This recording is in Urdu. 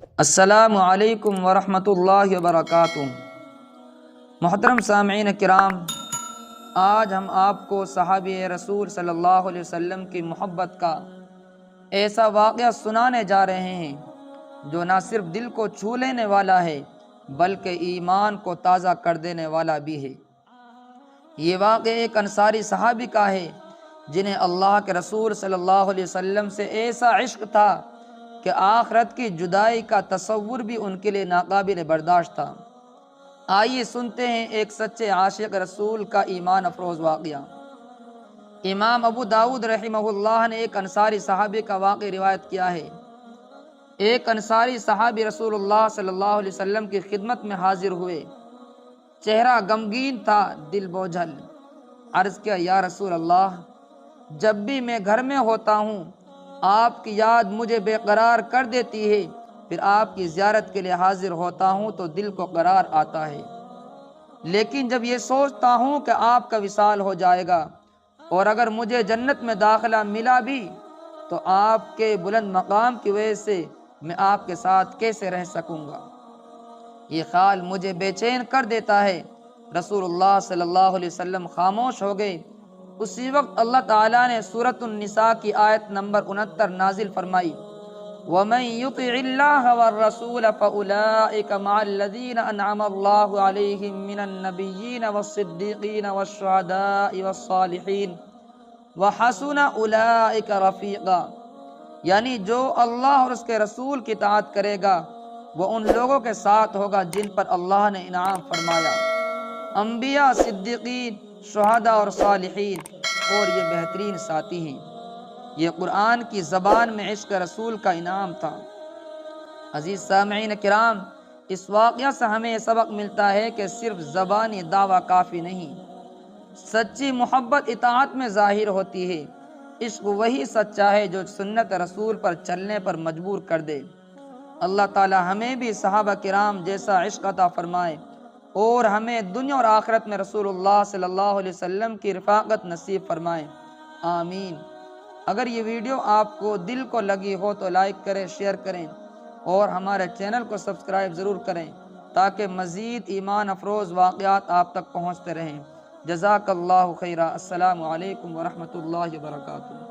السلام علیکم ورحمۃ اللہ وبرکاتہ۔ محترم سامعین کرام، آج ہم آپ کو صحابی رسول صلی اللہ علیہ وسلم کی محبت کا ایسا واقعہ سنانے جا رہے ہیں جو نہ صرف دل کو چھو لینے والا ہے بلکہ ایمان کو تازہ کر دینے والا بھی ہے۔ یہ واقعہ ایک انصاری صحابی کا ہے جنہیں اللہ کے رسول صلی اللہ علیہ وسلم سے ایسا عشق تھا کہ آخرت کی جدائی کا تصور بھی ان کے لیے ناقابل برداشت تھا۔ آئیے سنتے ہیں ایک سچے عاشق رسول کا ایمان افروز واقعہ۔ امام ابو داؤد رحمہ اللہ نے ایک انصاری صحابی کا واقعہ روایت کیا ہے۔ ایک انصاری صحابی رسول اللہ صلی اللہ علیہ وسلم کی خدمت میں حاضر ہوئے۔ چہرہ غمگین تھا، دل بوجھل۔ عرض کیا، یا رسول اللہ، جب بھی میں گھر میں ہوتا ہوں آپ کی یاد مجھے بے قرار کر دیتی ہے، پھر آپ کی زیارت کے لیے حاضر ہوتا ہوں تو دل کو قرار آتا ہے، لیکن جب یہ سوچتا ہوں کہ آپ کا وصال ہو جائے گا اور اگر مجھے جنت میں داخلہ ملا بھی تو آپ کے بلند مقام کی وجہ سے میں آپ کے ساتھ کیسے رہ سکوں گا، یہ خیال مجھے بے چین کر دیتا ہے۔ رسول اللہ صلی اللہ علیہ وسلم خاموش ہو گئے۔ اسی وقت اللہ تعالیٰ نے سورۃ النساء کی آیت نمبر 69 نازل فرمائی، وَمَن يُطِعِ اللَّهَ وَالرَّسُولَ فَأُولَٰئِكَ مَعَ الَّذِينَ أَنْعَمَ اللَّهُ عَلَيْهِم مِّنَ النَّبِيِّينَ وَالصِّدِّيقِينَ وَالشُّهَدَاءِ وَالصَّالِحِينَ وَحَسُنَ أُولَٰئِكَ رَفِيقًا، یعنی جو اللہ اور اس کے رسول کی اطاعت کرے گا وہ ان لوگوں کے ساتھ ہوگا جن پر اللہ نے انعام فرمایا، انبیاء، صدیقین، شہداء اور صالحین، اور یہ بہترین ساتھی ہیں۔ یہ قرآن کی زبان میں عشق رسول کا انعام تھا۔ عزیز سامعین کرام، اس واقعہ سے ہمیں یہ سبق ملتا ہے کہ صرف زبانی دعویٰ کافی نہیں، سچی محبت اطاعت میں ظاہر ہوتی ہے۔ عشق وہی سچا ہے جو سنت رسول پر چلنے پر مجبور کر دے۔ اللہ تعالی ہمیں بھی صحابہ کرام جیسا عشق عطا فرمائے اور ہمیں دنیا اور آخرت میں رسول اللہ صلی اللہ علیہ وسلم کی رفاقت نصیب فرمائے، آمین۔ اگر یہ ویڈیو آپ کو دل کو لگی ہو تو لائک کریں، شیئر کریں اور ہمارے چینل کو سبسکرائب ضرور کریں تاکہ مزید ایمان افروز واقعات آپ تک پہنچتے رہیں۔ جزاک اللہ خیرا۔ السلام علیکم ورحمۃ اللہ وبرکاتہ۔